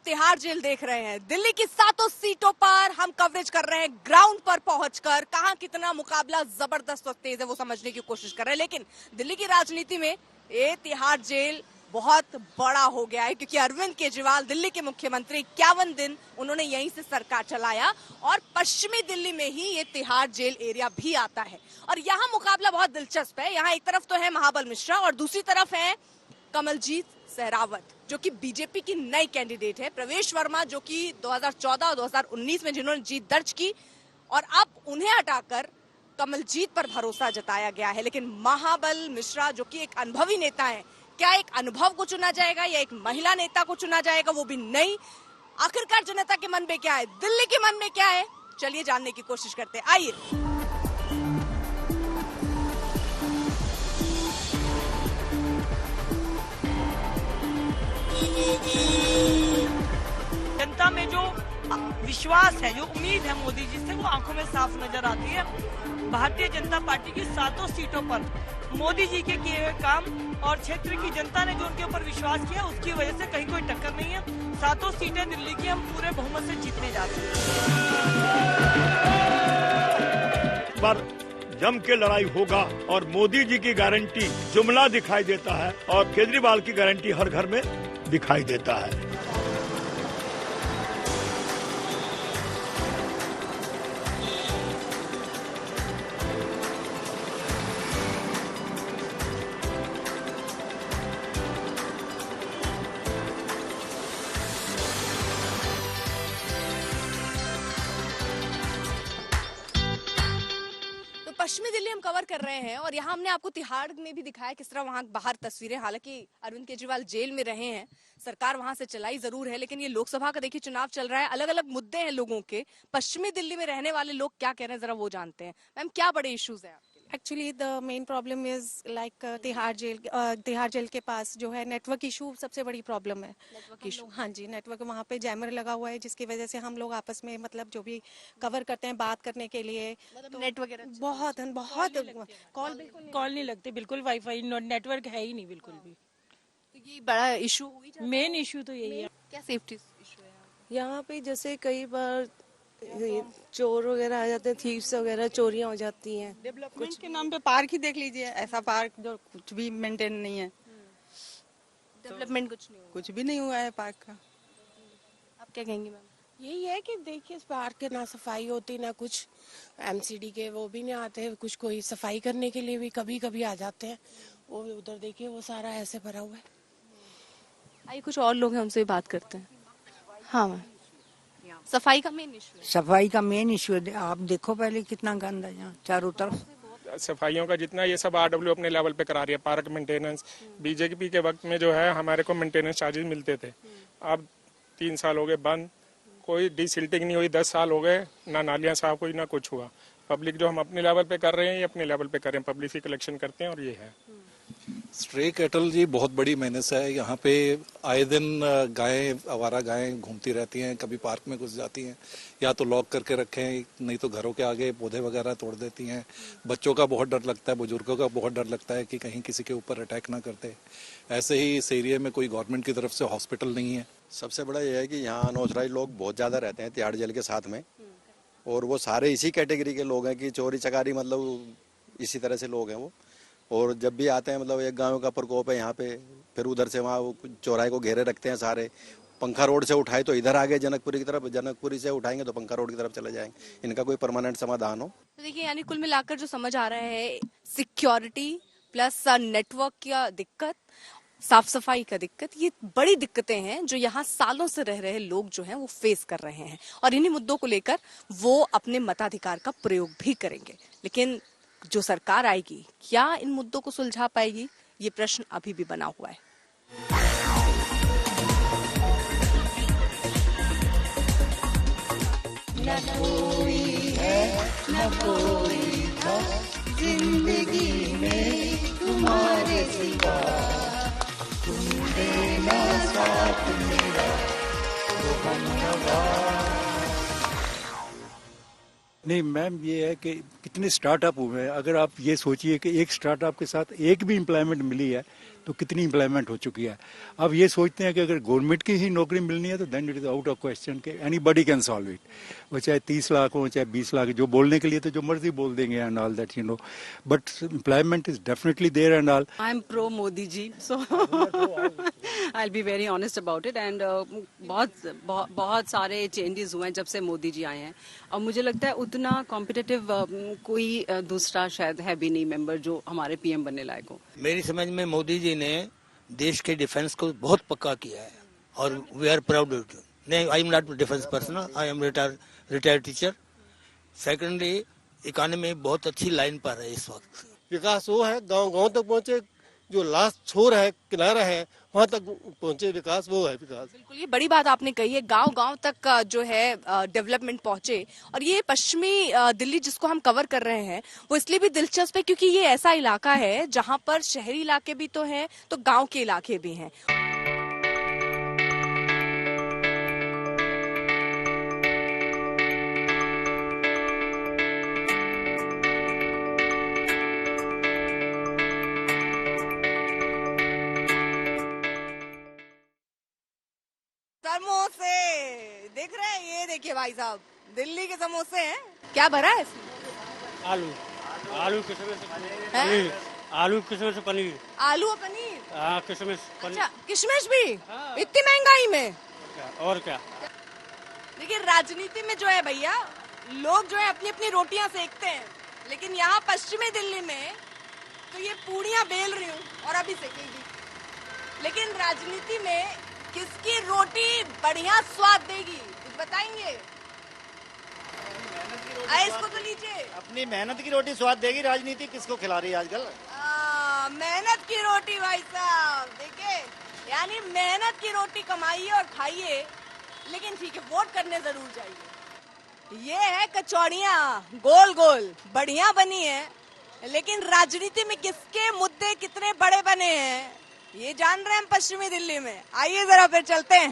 Tihar jail देख रहे हैं। दिल्ली की 7 सीटों पर हम कवरेज कर रहे हैं, ग्राउंड पर पहुंचकर कहां कितना मुकाबला जबरदस्त और तेज है वो समझने की कोशिश कर रहे हैं। लेकिन दिल्ली की राजनीति में ये तिहाड़ जेल बहुत बड़ा हो गया है, क्योंकि अरविंद केजरीवाल दिल्ली के मुख्यमंत्री 51 दिन उन्होंने यहीं से सरकार चलाया और पश्चिमी दिल्ली में ही ये तिहाड़ जेल एरिया भी आता है। और यहाँ मुकाबला बहुत दिलचस्प है। यहाँ एक तरफ तो है महाबल मिश्रा और दूसरी तरफ है कमलजीत सहरावत, जो कि बीजेपी की नई कैंडिडेट है। प्रवेश वर्मा, जो कि 2014 और 2019 में जिन्होंने जीत दर्ज की, और अब उन्हें हटाकर कमलजीत पर भरोसा जताया गया है। लेकिन महाबल मिश्रा, जो कि एक अनुभवी नेता है, क्या एक अनुभव को चुना जाएगा या एक महिला नेता को चुना जाएगा, वो भी नहीं। आखिरकार जनता के मन में क्या है, दिल्ली के मन में क्या है, चलिए जानने की कोशिश करते हैं। आइए। जनता में जो विश्वास है, जो उम्मीद है मोदी जी से, वो आंखों में साफ नजर आती है। भारतीय जनता पार्टी की 7 सीटों पर मोदी जी के किए हुए काम और क्षेत्र की जनता ने जो उनके ऊपर विश्वास किया, उसकी वजह से कहीं कोई टक्कर नहीं है। 7 सीटें दिल्ली की हम पूरे बहुमत से जीतने जा रहे हैं। पर जम के लड़ाई होगा और मोदी जी की गारंटी जुमला दिखाई देता है और केजरीवाल की गारंटी हर घर में दिखाई देता है। पश्चिमी दिल्ली हम कवर कर रहे हैं और यहाँ हमने आपको तिहाड़ में भी दिखाया किस तरह वहां बाहर तस्वीरें। हालांकि अरविंद केजरीवाल जेल में रहे हैं, सरकार वहां से चलाई जरूर है, लेकिन ये लोकसभा का देखिए चुनाव चल रहा है, अलग अलग मुद्दे हैं लोगों के। पश्चिमी दिल्ली में रहने वाले लोग क्या कह रहे हैं, जरा वो जानते हैं। मैम, क्या बड़े इश्यूज है? Actually the main problem is like Tihar jail के पास जो है नेटवर्क इशू सबसे बड़ी प्रॉब्लम है। नेटवर्क इशू, हाँ जी, नेटवर्क वहाँ पे जैमर लगा हुआ है, जिसकी वजह से हम लोग आपस में मतलब जो भी कवर करते हैं बात करने के लिए, तो नेटवर्क बहुत कॉल नहीं लगते, बिल्कुल वाईफाई नेटवर्क है ही नहीं बिल्कुल भी। तो ये बड़ा इशू हुई, मेन इशू तो यही है। क्या सेफ्टी इशू है यहाँ पे? जैसे कई बार चोर वगैरह आ जाते हैं, थीव्स वगैरह, चोरियां हो जाती हैं। डेवलपमेंट के नाम पे पार्क ही देख लीजिए, ऐसा पार्क जो कुछ भी मेंटेन नहीं है। डेवलपमेंट कुछ भी नहीं हुआ है पार्क का। आप क्या कहेंगे मैम? यही है कि देखिए इस पार्क के ना सफाई होती, ना कुछ एमसीडी के वो भी नहीं आते, कुछ कोई सफाई करने के लिए भी कभी कभी आ जाते हैं। वो उधर देखिए वो सारा ऐसे भरा हुआ है। आइए कुछ और लोग हैं, हमसे बात करते हैं। हाँ मैम, सफाई का मेन इशू है। सफाई का मेन इशू है। आप देखो पहले कितना गंदा है यहाँ चारों तरफ। सफाइयों का जितना ये सब आरडब्ल्यू अपने लेवल पे करा रही है, पार्क मेंटेनेंस। बीजेपी के वक्त में जो है हमारे को मेंटेनेंस चार्जेस मिलते थे, अब 3 साल हो गए बंद, कोई डिसिल्टिंग नहीं हुई। 10 साल हो गए, ना नालियां साफ हुई, ना कुछ हुआ। पब्लिक जो हम अपने लेवल पे कर रहे हैं, ये अपने लेवल पे कर रहे हैं, पब्लिक से कलेक्शन करते हैं और ये है। स्ट्रे कैटल जी बहुत बड़ी मेहनत है। यहाँ पे आए दिन गायें, आवारा गायें घूमती रहती हैं, कभी पार्क में घुस जाती हैं, या तो लॉक करके रखें, नहीं तो घरों के आगे पौधे वगैरह तोड़ देती हैं। बच्चों का बहुत डर लगता है, बुजुर्गों का बहुत डर लगता है कि कहीं किसी के ऊपर अटैक ना करते। ऐसे ही इस एरिया में कोई गवर्नमेंट की तरफ से हॉस्पिटल नहीं है। सबसे बड़ा यह है कि यहाँ अनऑथराइज लोग बहुत ज्यादा रहते हैं तिहाड़ जेल के साथ में, और वो सारे इसी कैटेगरी के लोग हैं कि चोरी चकारी, मतलब इसी तरह से लोग हैं वो। और जब भी आते हैं, मतलब एक गांव का प्रकोप है यहाँ पे, फिर उधर से वहाँ चौराहे को घेरे रखते हैं सारे। पंखा रोड से उठाए तो इधर आ गए जनकपुरी की तरफ, जनकपुरी से उठाएंगे तो पंखा रोड की तरफ चले जाएंगे। इनका कोई परमानेंट समाधान हो। तो देखिए, यानी कुल मिलाकर जो समझ आ रहा है, सिक्योरिटी प्लस नेटवर्क का दिक्कत, साफ सफाई का दिक्कत, ये बड़ी दिक्कतें हैं जो यहाँ सालों से रह रहे लोग जो हैं वो फेस कर रहे हैं, और इन्हीं मुद्दों को लेकर वो अपने मताधिकार का प्रयोग भी करेंगे। लेकिन जो सरकार आएगी, क्या इन मुद्दों को सुलझा पाएगी, ये प्रश्न अभी भी बना हुआ है। न कोई है न कोई था जिंदगी में तुम्हारे सिवा, तुम देना साथ मेरा तो हम नहीं मैम, ये है कि कितने स्टार्टअप हुए हैं। अगर आप ये सोचिए कि एक स्टार्टअप के साथ एक भी एम्प्लॉयमेंट मिली है तो कितनी एम्प्लॉयमेंट हो चुकी है। अब ये सोचते हैं कि अगर गवर्नमेंट की ही नौकरी मिलनी है तो then it is out of question के एनीबॉडी कैन सॉल्व इट। वो चाहे 30 लाख हो चाहे 20 लाख, जो बोलने के लिए तो जो मर्जी बोल देंगे and all that you know, but employment is definitely there and all. I am pro Modi ji, so I will be very honest about it and बहुत सारे चेंजेस हुए हैं जब से मोदी जी आए हैं, और मुझे लगता है उतना कॉम्पिटिटिव कोई दूसरा शायद है भी नहीं मेंबर जो हमारे पीएम बनने लायक हो। मेरी समझ में मोदी जी ने देश के डिफेंस को बहुत पक्का किया है और we are proud of it. नहीं, I am not defence person, I am retired teacher. Secondly, economy बहुत अच्छी लाइन पर है इस वक्त। विकास वो है गांव गांव तक पहुंचे, जो लास्ट छोर है, किनारा है, वहां तक पहुंचे विकास, वो है विकास। बिल्कुल, ये बड़ी बात आपने कही है, गांव गांव तक जो है डेवलपमेंट पहुंचे। और ये पश्चिमी दिल्ली जिसको हम कवर कर रहे हैं वो इसलिए भी दिलचस्प है क्योंकि ये ऐसा इलाका है जहां पर शहरी इलाके भी तो हैं तो गांव के इलाके भी हैं। समोसे देख रहे हैं, ये देखिए भाई साहब, दिल्ली के समोसे हैं। क्या भरा है इसमें? आलू किशमिश पनीर, आलू किशमिश पनीर, आलू और पनीर। हाँ, किशमिश पनीर। अच्छा, किशमिश भी इतनी महंगाई में? और क्या। देखिए, राजनीति में जो है भैया, लोग जो है अपनी अपनी रोटियां सेकते हैं, लेकिन यहाँ पश्चिमी दिल्ली में तो ये पूड़ियां बेल रही हूँ और अभी सेकेगी। लेकिन राजनीति में किसकी रोटी बढ़िया स्वाद देगी कुछ बताएंगे? इसको तो लीजिए। अपनी मेहनत की रोटी स्वाद देगी, राजनीति किसको खिला रही है आजकल? मेहनत की रोटी भाई साहब, देखिए, यानी मेहनत की रोटी कमाइए और खाइए, लेकिन ठीक है, वोट करने जरूर जाइए। ये है कचौड़ियाँ, गोल गोल बढ़िया बनी है, लेकिन राजनीति में किसके मुद्दे कितने बड़े बने हैं ये जान रहे हैं हम पश्चिमी दिल्ली में। आइए जरा फिर चलते हैं।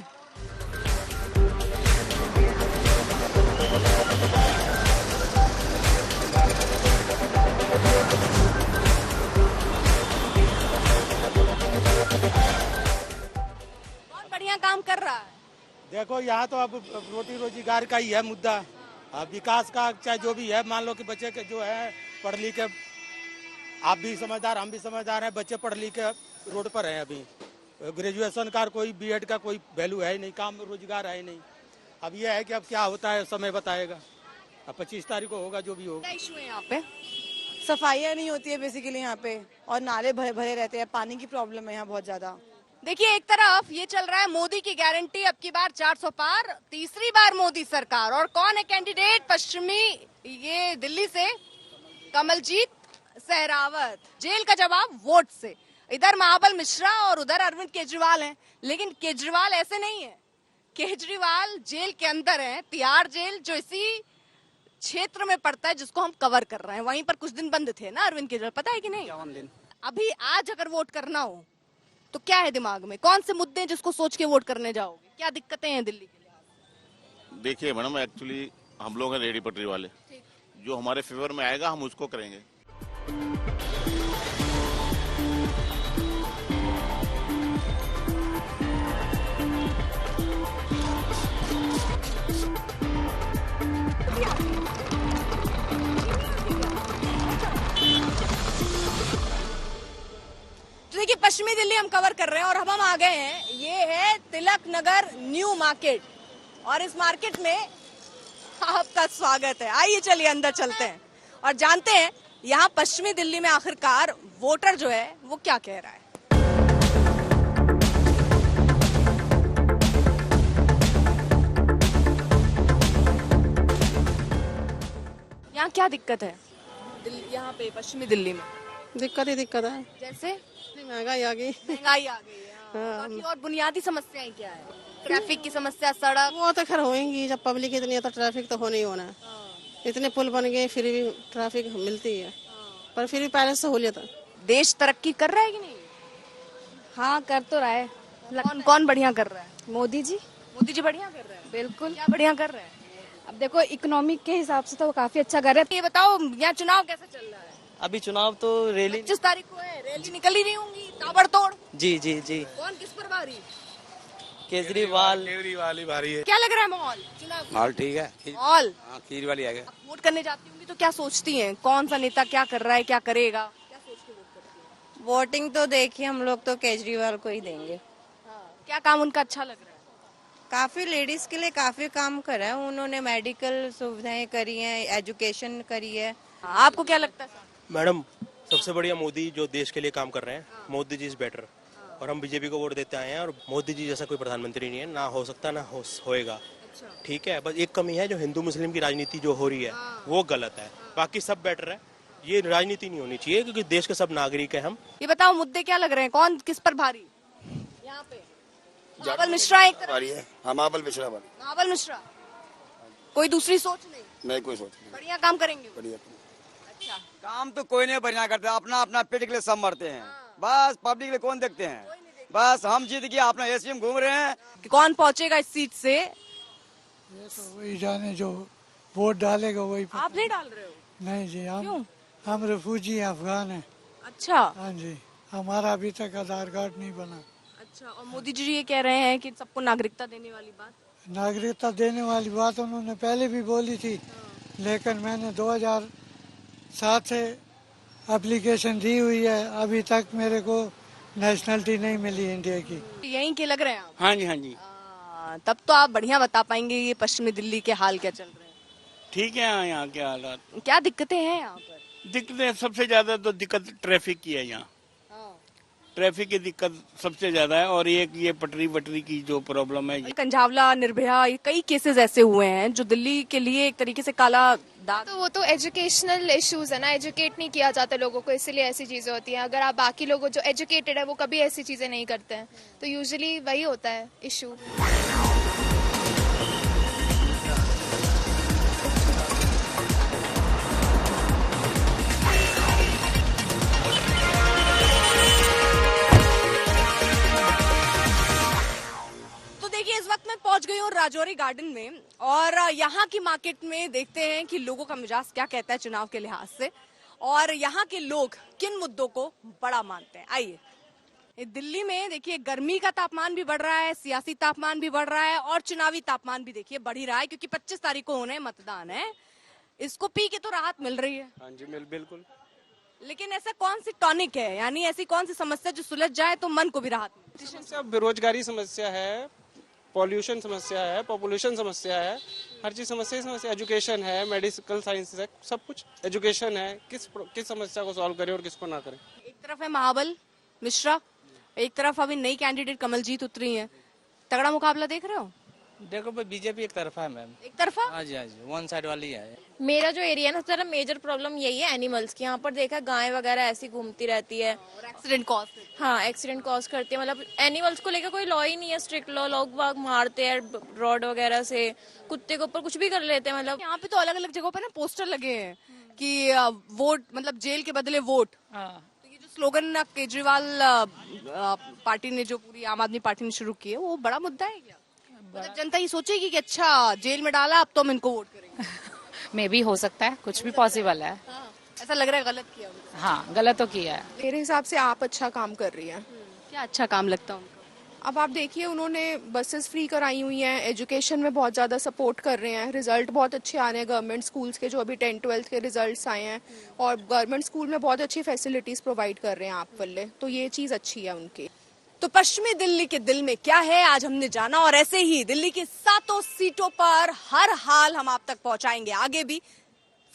बहुत बढ़िया काम कर रहा है। देखो, यहाँ तो अब रोटी रोजगार का ही है मुद्दा, अब विकास का चाहे जो भी है। मान लो कि बच्चे के जो है पढ़ लिख के, आप भी समझदार हम भी समझदार हैं, बच्चे पढ़ लिख के रोड पर है। अभी ग्रेजुएशन का कोई बीएड का कोई वैल्यू है ही नहीं, काम रोजगार है ही नहीं। अब ये है कि अब क्या होता है समय बताएगा। अब 25 तारीख को होगा जो भी होगा। क्या इशू है यहाँ पे? सफाइयाँ नहीं होती है बेसिकली यहाँ पे, और नाले भरे भरे रहते हैं, पानी की प्रॉब्लम है यहाँ बहुत ज्यादा। देखिए, एक तरफ ये चल रहा है मोदी की गारंटी, अब की बार 400 पार, तीसरी बार मोदी सरकार। और कौन है कैंडिडेट पश्चिमी ये दिल्ली से? कमलजीत सहरावत। जेल का जवाब वोट से। इधर महाबल मिश्रा और उधर अरविंद केजरीवाल हैं, लेकिन केजरीवाल ऐसे नहीं है। केजरीवाल जेल के अंदर है, तिहाड़ जेल, जो इसी क्षेत्र में पड़ता है जिसको हम कवर कर रहे हैं। वहीं पर कुछ दिन बंद थे ना अरविंद केजरीवाल, पता है कि नहीं? 51 दिन। अभी आज अगर वोट करना हो तो क्या है दिमाग में, कौन से मुद्दे जिसको सोच के वोट करने जाओगे? क्या दिक्कतें हैं दिल्ली के लिए? देखिए मैडम, एक्चुअली हम लोग हैं रेडी पटरी वाले, जो हमारे फेवर में आएगा हम उसको करेंगे। देखिए, पश्चिमी दिल्ली हम कवर कर रहे हैं और अब हम आ गए हैं, ये है तिलक नगर न्यू मार्केट, और इस मार्केट में आपका स्वागत है। आइए चलिए अंदर चलते हैं और जानते हैं यहाँ पश्चिमी दिल्ली में आखिरकार वोटर जो है वो क्या कह रहा है। यहाँ क्या दिक्कत है यहाँ पे पश्चिमी दिल्ली में? दिक्कत ही दिक्कत है, जैसे महंगाई आ गई। महंगाई आ गई है, बाकी और बुनियादी समस्याएं क्या है? ट्रैफिक की समस्या, सड़क। वो तो खैर होंगी, जब पब्लिक इतनी है तो ट्रैफिक तो होना ही होना है। इतने पुल बन गए फिर भी ट्रैफिक मिलती है, पर फिर भी पहले सहूलियत है। देश तरक्की कर रहा है कि नहीं? हाँ, कर तो रहा है। कौन कौन बढ़िया कर रहा है? मोदी जी। मोदी जी बढ़िया कर रहे हैं? बिल्कुल। क्या बढ़िया कर रहे हैं? अब देखो, इकोनॉमिक के हिसाब से तो वो काफी अच्छा कर रहे हैं। ये बताओ, यहाँ चुनाव कैसे चल रहा है? अभी चुनाव तो रैली 25 तारीख को है, रैली निकल ही नहीं होंगी ताबड़तोड़। जी जी जी। कौन किस पर भारी? केजरीवाल ही भारी है। क्या लग रहा है माहौल चुनाव? माहौल ठीक है। माहौल केजरीवाल ही आएगा। वोट करने जाती होंगी तो क्या सोचती हैं? कौन सा नेता क्या कर रहा है, क्या करेगा? क्या सोच के वोट करती हैं? वोटिंग तो देखिए हम लोग तो केजरीवाल को ही देंगे। क्या काम उनका अच्छा लग रहा है? काफी लेडीज के लिए काफी काम करा है उन्होंने, मेडिकल सुविधाएं करी हैं, एजुकेशन करी है। आपको क्या लगता है सर? मैडम सबसे बढ़िया मोदी जो देश के लिए काम कर रहे हैं, मोदी जी इज बेटर। और हम बीजेपी को वोट देते आए हैं और मोदी जी जैसा कोई प्रधानमंत्री नहीं है, ना हो सकता ना होएगा। ठीक है, बस एक कमी है जो हिंदू मुस्लिम की राजनीति जो हो रही है वो गलत है, बाकी सब बेटर है। ये राजनीति नहीं होनी चाहिए क्योंकि देश के सब नागरिक है हम। ये बताओ मुद्दे क्या लग रहे हैं, कौन किस पर भारी? यहाँ पे महाबल मिश्रा एक तरफ है। हाँ, महाबल मिश्रा भारी। महाबल मिश्रा, कोई दूसरी सोच नहीं? कोई सोच नहीं। बढ़िया काम करेंगे? बढ़िया अच्छा, काम तो कोई नहीं बढ़िया करता, अपना अपना पेट के लिए सब मरते हैं। बस पब्लिक के लिए कौन देखते हैं? बस हम जीत गए, अपना एसी में घूम रहे हैं। कौन पहुंचेगा इस सीट से? ये तो वही जाने जो वोट डालेगा वही। आप नहीं डाल रहे हो? नहीं जी, हम रिफ्यूजी अफगान हैं। अच्छा। हाँ जी, हमारा अभी तक आधार कार्ड नहीं बना। अच्छा, और मोदी जी ये कह रहे हैं कि सबको नागरिकता देने वाली बात? नागरिकता देने वाली बात उन्होंने पहले भी बोली थी, लेकिन मैंने 2007 से एप्लीकेशन दी हुई है, अभी तक मेरे को नेशनलिटी नहीं मिली इंडिया की। यहीं के लग रहे हैं आप? हाँ जी हाँ जी। तब तो आप बढ़िया बता पाएंगे ये पश्चिमी दिल्ली के हाल क्या चल रहे हैं। ठीक है, यहाँ के हालात क्या दिक्कतें हैं यहाँ पर? दिक्कतें सबसे ज्यादा तो दिक्कत ट्रैफिक की है यहाँ। ट्रैफिक की दिक्कत सबसे ज्यादा है और ये पटरी वटरी की जो प्रॉब्लम है। कंझावला, निर्भया, ये कई केसेस ऐसे हुए हैं जो दिल्ली के लिए एक तरीके से काला दाग। तो वो तो एजुकेशनल इश्यूज है ना, एजुकेट नहीं किया जाता लोगों को, इसलिए ऐसी चीजें होती हैं। अगर आप बाकी लोगों जो एजुकेटेड है वो कभी ऐसी चीजें नहीं करते हैं, तो यूजुअली वही होता है इशू। इस वक्त मैं पहुंच गई हूँ राजौरी गार्डन में और यहाँ की मार्केट में देखते हैं कि लोगों का मिजाज क्या कहता है चुनाव के लिहाज से और यहाँ के लोग किन मुद्दों को बड़ा मानते हैं। आइए, दिल्ली में देखिए गर्मी का तापमान भी बढ़ रहा है, सियासी तापमान भी बढ़ रहा है और चुनावी तापमान भी देखिए बढ़ ही रहा है क्योंकि 25 तारीख को होने मतदान है। इसको पी के तो राहत मिल रही है। हाँ जी बिल्कुल। लेकिन ऐसा कौन सी टॉनिक है, यानी ऐसी कौन सी समस्या जो सुलझ जाए तो मन को भी राहत मिले? समस्या बेरोजगारी समस्या है, पॉल्यूशन समस्या है, पॉपुलेशन समस्या है, हर चीज समस्या एजुकेशन है, मेडिकल साइंस है, सब कुछ एजुकेशन है। किस समस्या को सॉल्व करें और किसको ना करें। एक तरफ है महाबल मिश्रा, एक तरफ अभी नई कैंडिडेट कमलजीत उतरी है। तगड़ा मुकाबला देख रहे हो? देखो बीजेपी एक तरफा है मैम। एक तरफा? हाँ जी वन साइड वाली है। मेरा जो एरिया है ना सबसे मेजर प्रॉब्लम यही है एनिमल्स की। यहाँ पर देखा गाय वगैरह ऐसी घूमती रहती है और एक्सीडेंट कॉज। हाँ एक्सीडेंट कॉज करती है, मतलब एनिमल्स को लेकर कोई लॉ ही नहीं है, स्ट्रिक्ट लॉ। लोग बाग मारते हैं रॉड वगैरह से, कुत्ते के ऊपर कुछ भी कर लेते हैं। मतलब यहाँ पे तो अलग अलग जगहों पे ना पोस्टर लगे हैं कि वोट मतलब जेल के बदले वोट। तो ये जो स्लोगन केजरीवाल पार्टी ने जो पूरी आम आदमी पार्टी ने शुरू की है वो बड़ा मुद्दा है क्या? मतलब जनता ये सोचेगी कि अच्छा जेल में डाला अब तो हम इनको वोट करेंगे। मे भी हो सकता है, कुछ भी पॉसिबल है। ऐसा लग रहा है गलत किया उन्होंने। हाँ गलत तो किया है। मेरे हिसाब से आप अच्छा काम कर रही हैं। क्या अच्छा काम लगता है उनको? अब आप देखिए उन्होंने बसेस फ्री कराई हुई हैं, एजुकेशन में बहुत ज़्यादा सपोर्ट कर रहे हैं, रिजल्ट बहुत अच्छे आ रहे हैं गवर्नमेंट स्कूल्स के, जो अभी 10-12 के रिजल्ट्स आए हैं, और गवर्नमेंट स्कूल में बहुत अच्छी फैसिलिटीज़ प्रोवाइड कर रहे हैं आप वाले, तो ये चीज़ अच्छी है उनकी। तो पश्चिमी दिल्ली के दिल में क्या है आज हमने जाना और ऐसे ही दिल्ली की 7 सीटों पर हर हाल हम आप तक पहुंचाएंगे आगे भी।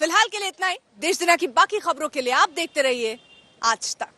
फिलहाल के लिए इतना ही। देश दुनिया की बाकी खबरों के लिए आप देखते रहिए आज तक।